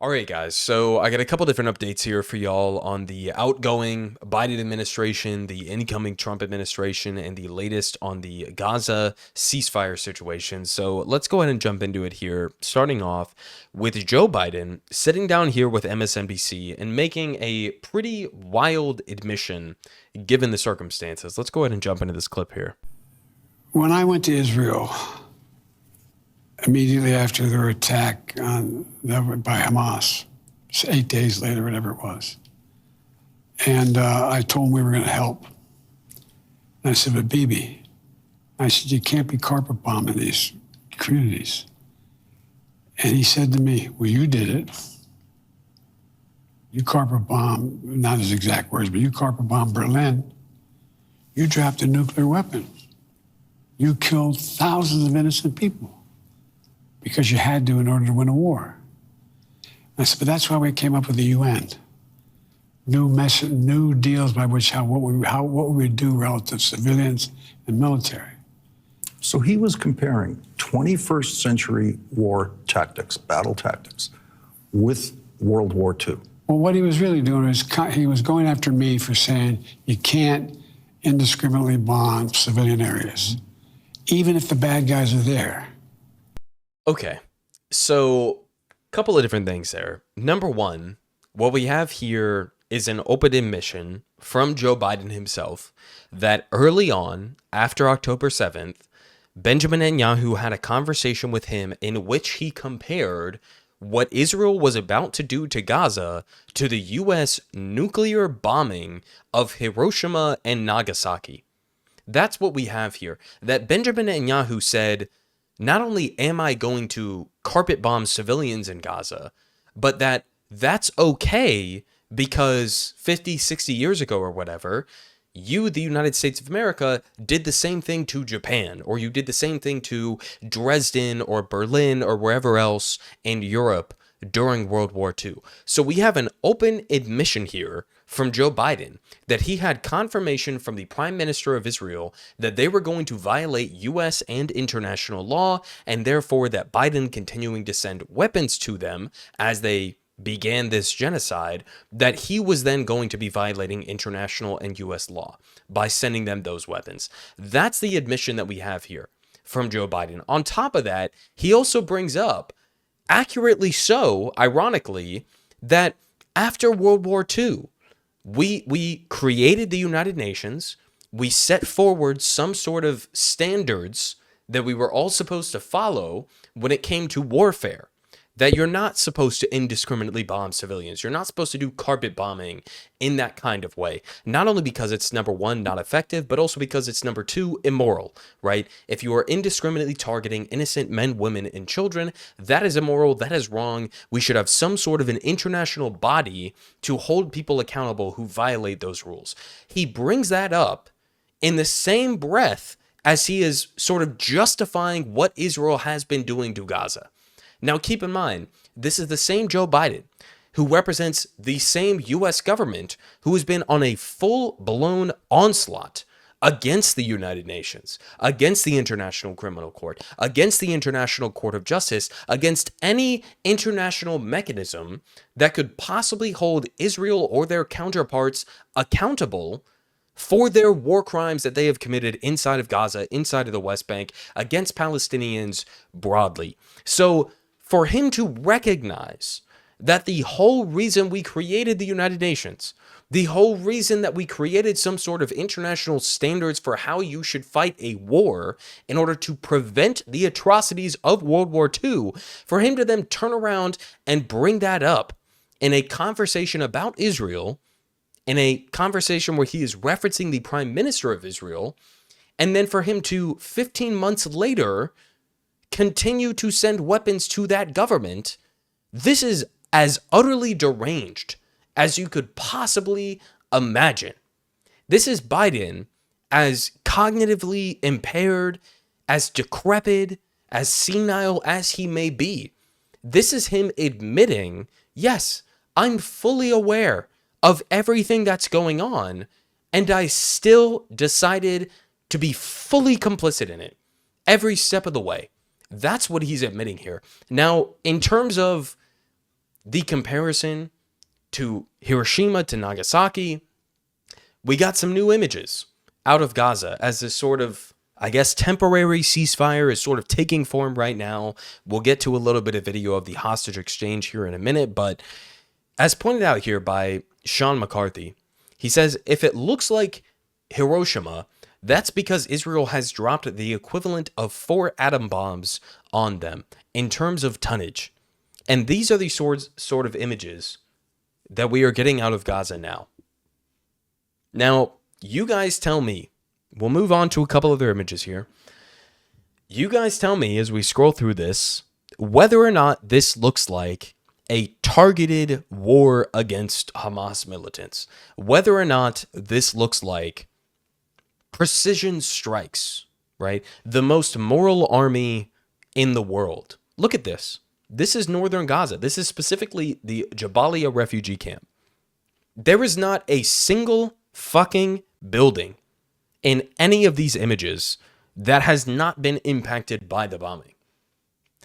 All right, guys. So I got a couple different updates here for y'all on the outgoing Biden administration, the incoming Trump administration, and the latest on the Gaza ceasefire situation. So let's go ahead and jump into it here, starting off with Joe Biden sitting down here with MSNBC and making a pretty wild admission given the circumstances. Let's go ahead and jump into this clip here. When I went to Israel, immediately after their attack by Hamas, 8 days later, whatever it was. And I told them we were going to help. And I said, but Bibi, I said, you can't be carpet bombing these communities. And he said to me, well, you did it. You carpet bomb, not his exact words, but you carpet bomb Berlin. You dropped a nuclear weapon. You killed thousands of innocent people because you had to in order to win a war. I said, but that's why we came up with the UN. New deals by which what we would do relative to civilians and military. So he was comparing 21st century war tactics, battle tactics, with World War II. Well, what he was really doing is he was going after me for saying you can't indiscriminately bomb civilian areas, even if the bad guys are there. Okay, so a couple of different things there. Number one, what we have here is an open admission from Joe Biden himself that early on, after October 7th, Benjamin Netanyahu had a conversation with him in which he compared what Israel was about to do to Gaza to the U.S. nuclear bombing of Hiroshima and Nagasaki. That's what we have here. That Benjamin Netanyahu said, not only am I going to carpet bomb civilians in Gaza, but that's okay because 50, 60 years ago or whatever, you, the United States of America, did the same thing to Japan, or you did the same thing to Dresden or Berlin or wherever else in Europe during World War II. So we have an open admission here from Joe Biden that he had confirmation from the Prime Minister of Israel that they were going to violate U.S. and international law, and therefore that Biden continuing to send weapons to them as they began this genocide, that he was then going to be violating international and U.S. law by sending them those weapons. That's the admission that we have here from Joe Biden. On top of that, he also brings up, accurately so, ironically, that after World War II, we created the United Nations, we set forward some sort of standards that we were all supposed to follow when it came to warfare. That you're not supposed to indiscriminately bomb civilians. You're not supposed to do carpet bombing in that kind of way. Not only because it's, number one, not effective, but also because it's, number two, immoral, right? If you are indiscriminately targeting innocent men, women, and children, that is immoral, that is wrong. We should have some sort of an international body to hold people accountable who violate those rules. He brings that up in the same breath as he is sort of justifying what Israel has been doing to Gaza. Now, keep in mind, this is the same Joe Biden who represents the same U.S. government who has been on a full-blown onslaught against the United Nations, against the International Criminal Court, against the International Court of Justice, against any international mechanism that could possibly hold Israel or their counterparts accountable for their war crimes that they have committed inside of Gaza, inside of the West Bank, against Palestinians broadly. So, for him to recognize that the whole reason we created the United Nations, the whole reason that we created some sort of international standards for how you should fight a war in order to prevent the atrocities of World War II, for him to then turn around and bring that up in a conversation about Israel, in a conversation where he is referencing the Prime Minister of Israel, and then for him to 15 months later continue to send weapons to that government, this is as utterly deranged as you could possibly imagine. This is Biden as cognitively impaired, as decrepit, as senile as he may be. This is him admitting, yes, I'm fully aware of everything that's going on, and I still decided to be fully complicit in it every step of the way. That's what he's admitting here. Now, in terms of the comparison to Hiroshima to Nagasaki, we got some new images out of Gaza as this sort of, I guess, temporary ceasefire is sort of taking form right now. We'll get to a little bit of video of the hostage exchange here in a minute, but as pointed out here by Sean McCarthy, he says, if it looks like Hiroshima, that's because Israel has dropped the equivalent of 4 atom bombs on them in terms of tonnage. And these are the sort of images that we are getting out of Gaza now. Now, you guys tell me, we'll move on to a couple other images here. You guys tell me as we scroll through this, whether or not this looks like a targeted war against Hamas militants, whether or not this looks like precision strikes, right? The most moral army in the world. Look at this. This is northern Gaza. This is specifically the Jabalia refugee camp. There is not a single fucking building in any of these images that has not been impacted by the bombing.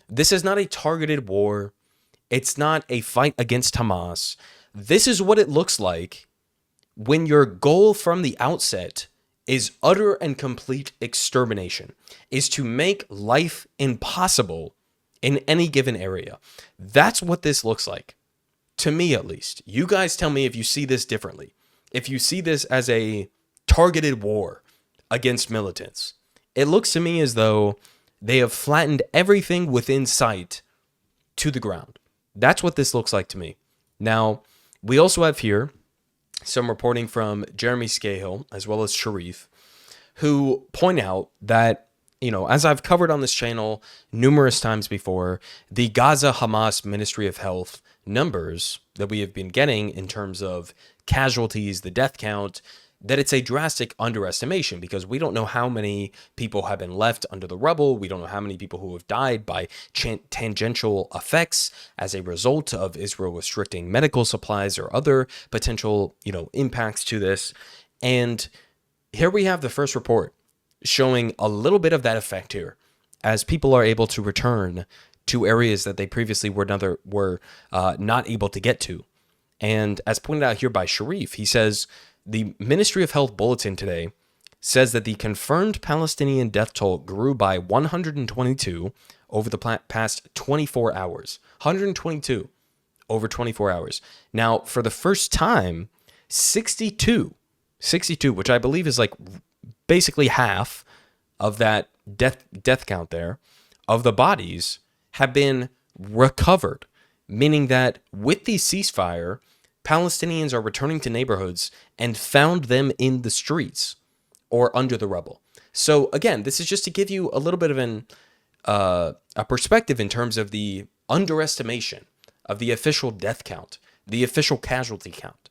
This is not a targeted war. It's not a fight against Hamas. This is what it looks like when your goal from the outset is utter and complete extermination, is to make life impossible in any given area. That's what this looks like, to me at least. You guys tell me if you see this differently. If you see this as a targeted war against militants. It looks to me as though they have flattened everything within sight to the ground. That's what this looks like to me. Now, we also have here some reporting from Jeremy Scahill as well as Sharif, who point out that, you know, as I've covered on this channel numerous times before, the Gaza Hamas Ministry of Health numbers that we have been getting in terms of casualties, the death count, that it's a drastic underestimation because we don't know how many people have been left under the rubble. We don't know how many people who have died by tangential effects as a result of Israel restricting medical supplies or other potential, impacts to this. And here we have the first report showing a little bit of that effect here as people are able to return to areas that they previously were not able to get to. And as pointed out here by Sharif, he says, the Ministry of Health bulletin today says that the confirmed Palestinian death toll grew by 122 over the past 24 hours. 122 over 24 hours. Now, for the first time, 62, which I believe is like basically half of that death count there, of the bodies have been recovered, meaning that with the ceasefire, Palestinians are returning to neighborhoods and found them in the streets or under the rubble. So again, this is just to give you a little bit of a perspective in terms of the underestimation of the official death count, the official casualty count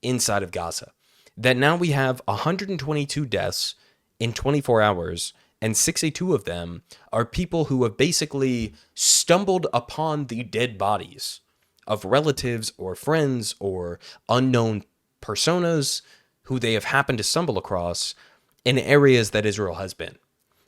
inside of Gaza. That now we have 122 deaths in 24 hours, and 62 of them are people who have basically stumbled upon the dead bodies of relatives or friends or unknown personas who they have happened to stumble across in areas that Israel has been.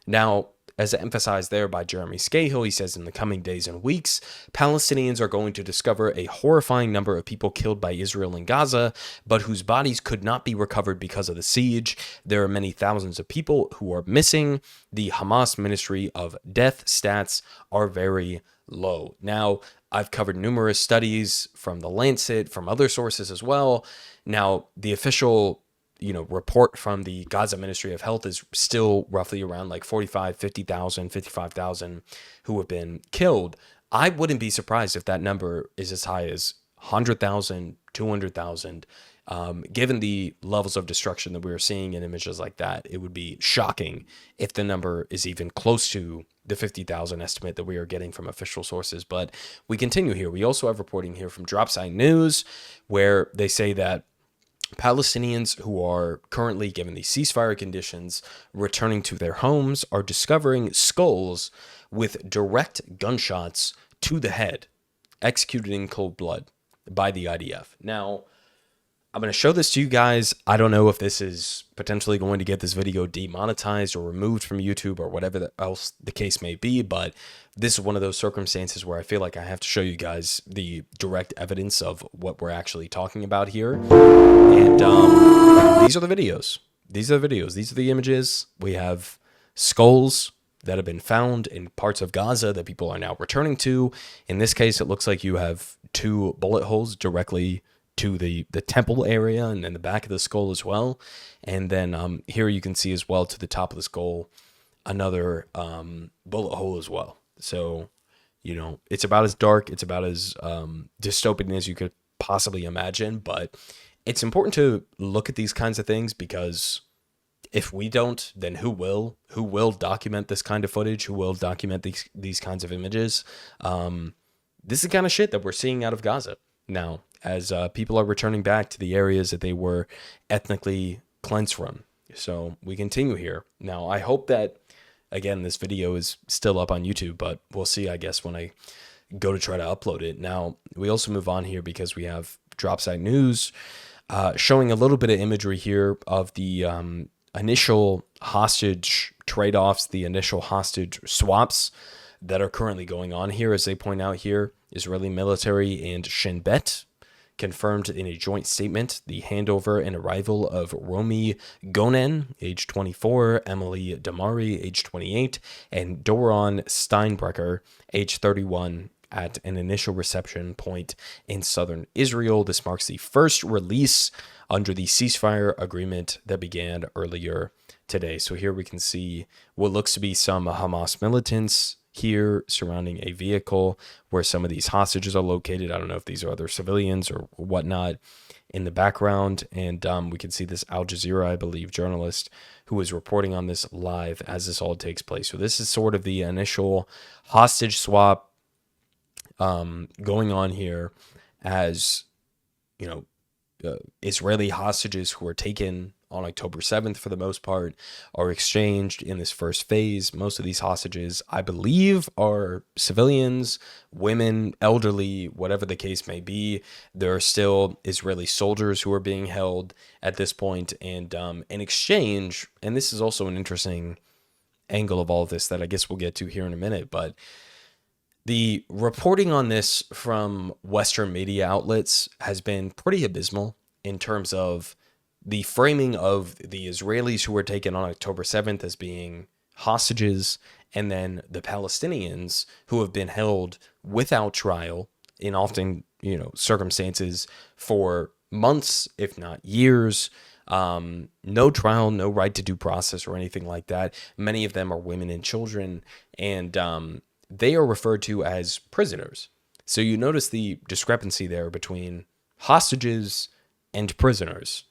Now, as emphasized there by Jeremy Scahill, he says in the coming days and weeks, Palestinians are going to discover a horrifying number of people killed by Israel in Gaza, but whose bodies could not be recovered because of the siege. There are many thousands of people who are missing. The Hamas Ministry of Death stats are very low. Now, I've covered numerous studies from the Lancet, from other sources as well. Now, the official report from the Gaza Ministry of Health is still roughly around like 45, 50,000, 55,000 who have been killed. I wouldn't be surprised if that number is as high as 100,000, 200,000. Given the levels of destruction that we are seeing in images like that, it would be shocking if the number is even close to the 50,000 estimate that we are getting from official sources. But we continue here. We also have reporting here from Dropsite News where they say that Palestinians who are currently given the ceasefire conditions returning to their homes are discovering skulls with direct gunshots to the head, executed in cold blood by the IDF. Now, I'm going to show this to you guys. I don't know if this is potentially going to get this video demonetized or removed from YouTube or whatever else the case may be, but this is one of those circumstances where I feel like I have to show you guys the direct evidence of what we're actually talking about here. And these are the videos. These are the videos. These are the images. We have skulls that have been found in parts of Gaza that people are now returning to. In this case, it looks like you have 2 bullet holes directly to the temple area and then the back of the skull as well. And then here you can see as well to the top of the skull, another bullet hole as well. So, you know, it's about as dark, it's about as dystopian as you could possibly imagine. But it's important to look at these kinds of things, because if we don't, then who will? Who will document this kind of footage? Who will document these kinds of images? This is the kind of shit that we're seeing out of Gaza now, as people are returning back to the areas that they were ethnically cleansed from. So we continue here. Now, I hope that, again, this video is still up on YouTube, but we'll see, I guess, when I go to try to upload it. Now, we also move on here because we have Dropsite News showing a little bit of imagery here of the initial hostage trade-offs, the initial hostage swaps that are currently going on here. As they point out here, Israeli military and Shin Bet confirmed in a joint statement the handover and arrival of Romi Gonen, age 24, Emily Damari, age 28, and Doron Steinbrecher, age 31, at an initial reception point in southern Israel. This marks the first release under the ceasefire agreement that began earlier today. So here we can see what looks to be some Hamas militants here surrounding a vehicle where some of these hostages are located. I don't know if these are other civilians or whatnot in the background. And we can see this Al Jazeera, I believe, journalist who is reporting on this live as this all takes place. So this is sort of the initial hostage swap going on here, as, you know, Israeli hostages who were taken on October 7th, for the most part, are exchanged in this first phase. Most of these hostages, I believe, are civilians, women, elderly, whatever the case may be. There are still Israeli soldiers who are being held at this point, and in exchange, and this is also an interesting angle of all of this that I guess we'll get to here in a minute, but the reporting on this from Western media outlets has been pretty abysmal in terms of the framing of the Israelis who were taken on October 7th as being hostages, and then the Palestinians who have been held without trial in often, you know, circumstances for months, if not years. No trial, no right to due process or anything like that. Many of them are women and children, and they are referred to as prisoners. So you notice the discrepancy there between hostages and prisoners,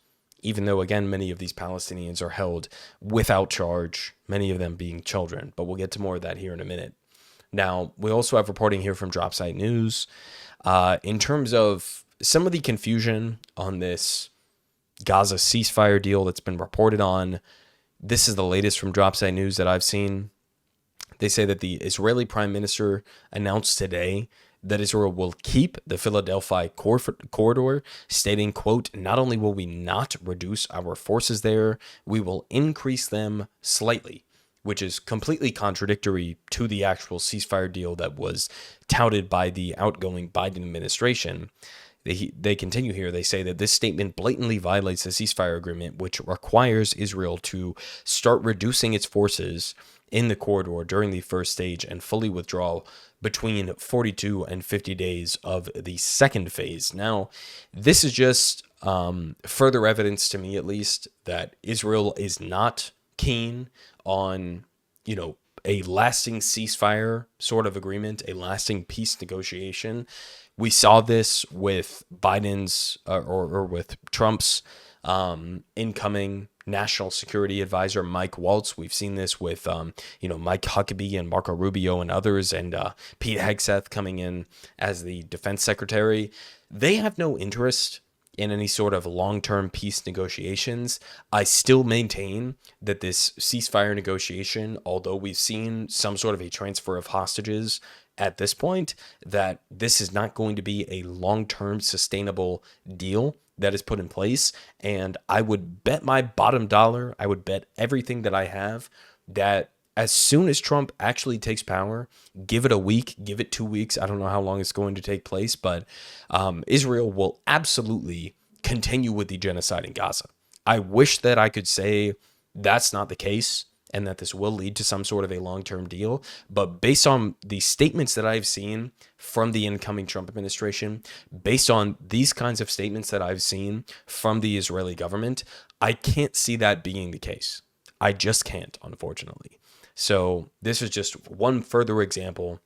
even though, again, many of these Palestinians are held without charge, many of them being children. But we'll get to more of that here in a minute. Now, we also have reporting here from Dropsite News in terms of some of the confusion on this Gaza ceasefire deal that's been reported on. This is the latest from Dropsite News that I've seen. They say that the Israeli Prime Minister announced today that Israel will keep the Philadelphia corridor, stating, quote, "Not only will we not reduce our forces there, we will increase them slightly," which is completely contradictory to the actual ceasefire deal that was touted by the outgoing Biden administration. They continue here. They say that this statement blatantly violates the ceasefire agreement, which requires Israel to start reducing its forces in the corridor during the first stage and fully withdraw between 42 and 50 days of the second phase. Now, this is just further evidence to me, at least, that Israel is not keen on, you know, a lasting ceasefire sort of agreement, a lasting peace negotiation. We saw this with Biden's or with Trump's incoming national security advisor, Mike Waltz. We've seen this with, Mike Huckabee and Marco Rubio and others, and Pete Hegseth coming in as the defense secretary. They have no interest in any sort of long-term peace negotiations. I still maintain that this ceasefire negotiation, although we've seen some sort of a transfer of hostages at this point, that this is not going to be a long-term sustainable deal. that is put in place. And I would bet my bottom dollar, I would bet everything that I have, that as soon as Trump actually takes power, give it a week, give it 2 weeks. I don't know how long it's going to take place, but Israel will absolutely continue with the genocide in Gaza. I wish that I could say that's not the case and that this will lead to some sort of a long-term deal. But based on the statements that I've seen from the incoming Trump administration, based on these kinds of statements that I've seen from the Israeli government, I can't see that being the case. I just can't, unfortunately. So this is just one further example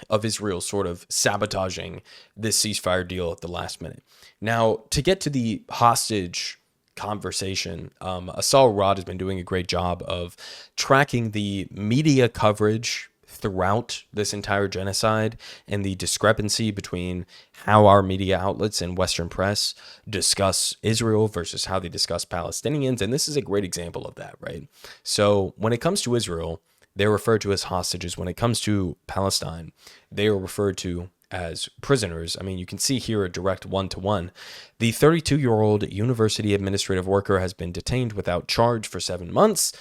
of Israel sort of sabotaging this ceasefire deal at the last minute. Now, to get to the hostage conversation, Asal Rod has been doing a great job of tracking the media coverage throughout this entire genocide and the discrepancy between how our media outlets and Western press discuss Israel versus how they discuss Palestinians. And this is a great example of that, right? So when it comes to Israel, they're referred to as hostages. When it comes to Palestine, they are referred to as prisoners. I mean, you can see here a direct one-to-one. The 32-year-old university administrative worker has been detained without charge for 7 months,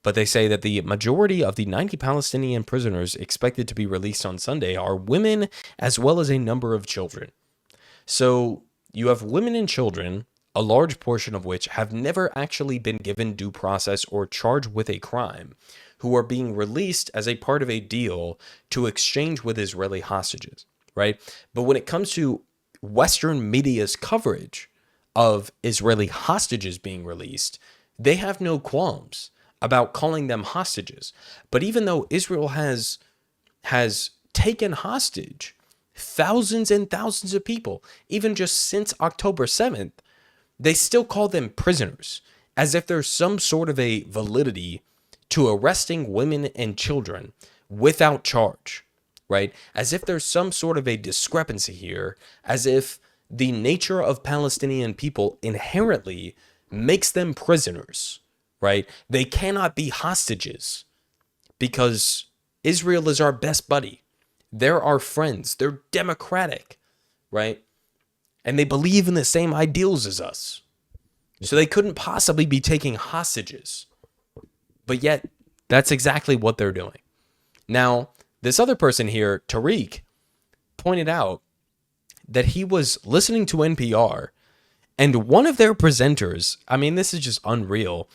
but they say that the majority of the 90 Palestinian prisoners expected to be released on Sunday are women, as well as a number of children. So you have women and children, a large portion of which have never actually been given due process or charged with a crime, who are being released as a part of a deal to exchange with Israeli hostages, right? But when it comes to Western media's coverage of Israeli hostages being released, they have no qualms about calling them hostages. But even though Israel has taken hostage thousands and thousands of people, even just since October 7th, they still call them prisoners, as if there's some sort of a validity to arresting women and children without charge, right? As if there's some sort of a discrepancy here, as if the nature of Palestinian people inherently makes them prisoners, right? They cannot be hostages because Israel is our best buddy. They're our friends. They're democratic, right? And they believe in the same ideals as us. So they couldn't possibly be taking hostages. But yet, that's exactly what they're doing. Now, this other person here, Tariq, pointed out that he was listening to NPR, and one of their presenters, I mean, this is just unreal,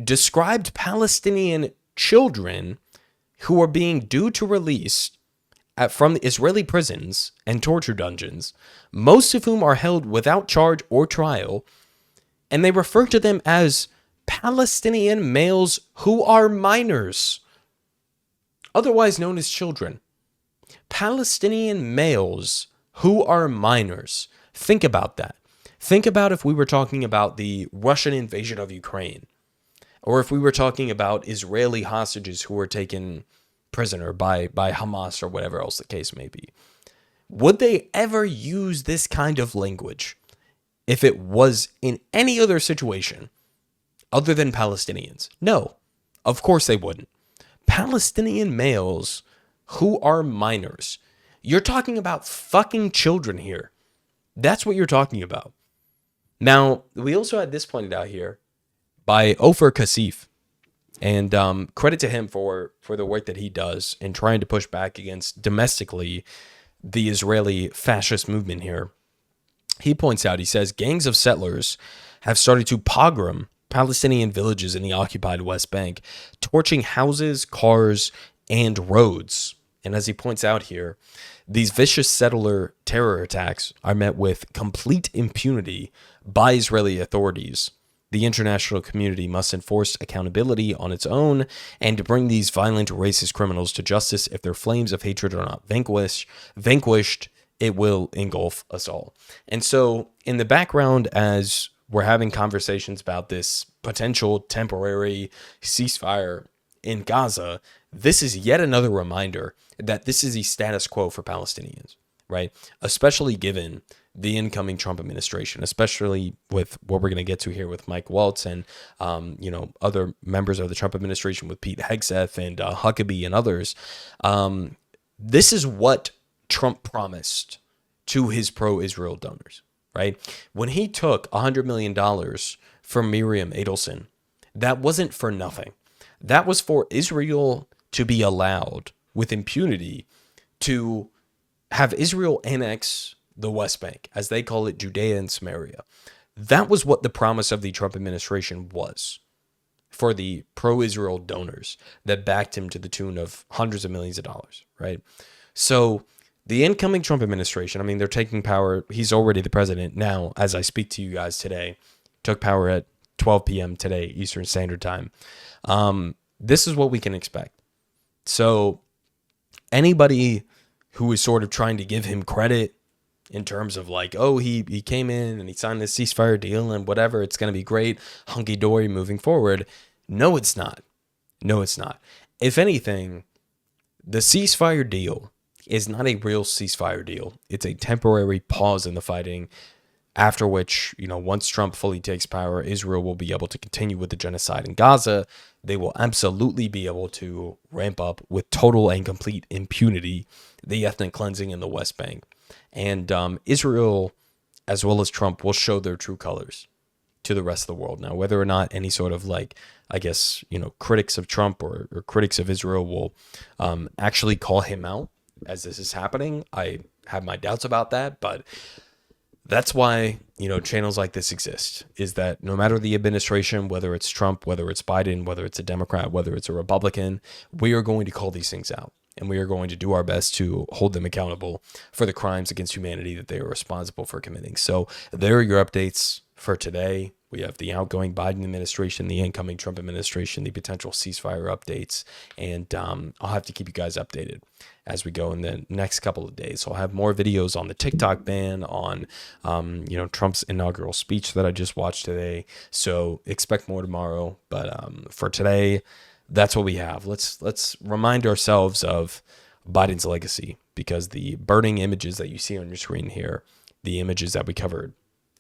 described Palestinian children who are being due to release from the Israeli prisons and torture dungeons, most of whom are held without charge or trial, and they refer to them as Palestinian males who are minors, otherwise known as children. Palestinian males who are minors. Think about that. Think about if we were talking about the Russian invasion of Ukraine, or if we were talking about Israeli hostages who were taken prisoner by Hamas or whatever else the case may be. Would they ever use this kind of language if it was in any other situation other than Palestinians? No, of course they wouldn't. Palestinian males who are minors. You're talking about fucking children here. That's what you're talking about. Now, we also had this pointed out here by Ofer Kasif. And credit to him for the work that he does in trying to push back against domestically the Israeli fascist movement here. He points out, he says, gangs of settlers have started to pogrom Palestinian villages in the occupied West Bank, torching houses, cars, and roads. And as he points out here, these vicious settler terror attacks are met with complete impunity by Israeli authorities. The international community must enforce accountability on its own and bring these violent racist criminals to justice. If their flames of hatred are not vanquished, it will engulf us all. And so in the background, as we're having conversations about this potential temporary ceasefire in Gaza, this is yet another reminder that this is the status quo for Palestinians, right? Especially given the incoming Trump administration, especially with what we're going to get to here with Mike Waltz and, other members of the Trump administration with Pete Hegseth and Huckabee and others. This is what Trump promised to his pro-Israel donors, right? When he took $100 million from Miriam Adelson, that wasn't for nothing. That was for Israel to be allowed with impunity to have Israel annex the West Bank, as they call it, Judea and Samaria. That was what the promise of the Trump administration was for the pro-Israel donors that backed him to the tune of hundreds of millions of dollars, right? So the incoming Trump administration, I mean, they're taking power. He's already the president now, as I speak to you guys today. Took power at 12 p.m. today, Eastern Standard Time. This is what we can expect. So anybody who is sort of trying to give him credit in terms of like, oh, he came in and he signed this ceasefire deal and whatever, it's going to be great, hunky-dory moving forward. No, it's not. No, it's not. If anything, the ceasefire deal is not a real ceasefire deal. It's a temporary pause in the fighting, after which, once Trump fully takes power, Israel will be able to continue with the genocide in Gaza. They will absolutely be able to ramp up with total and complete impunity the ethnic cleansing in the West Bank. And Israel, as well as Trump, will show their true colors to the rest of the world. Now, whether or not any sort of critics of Trump or critics of Israel will actually call him out as this is happening, I have my doubts about that. But that's why, channels like this exist, is that no matter the administration, whether it's Trump, whether it's Biden, whether it's a Democrat, whether it's a Republican, we are going to call these things out. And we are going to do our best to hold them accountable for the crimes against humanity that they are responsible for committing. So there are your updates for today. We have the outgoing Biden administration, the incoming Trump administration, the potential ceasefire updates. And I'll have to keep you guys updated as we go in the next couple of days. So I'll have more videos on the TikTok ban, on Trump's inaugural speech that I just watched today. So expect more tomorrow. But for today, that's what we have. Let's remind ourselves of Biden's legacy, because the burning images that you see on your screen here, the images that we covered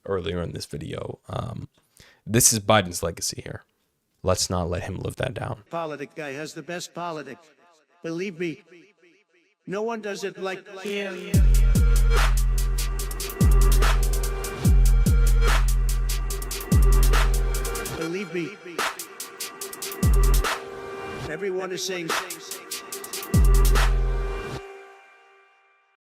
earlier in this video, this is Biden's legacy here. Let's not let him live that down. Politic guy has the best politic. Believe me, no one does it like him. Believe me. Everyone is saying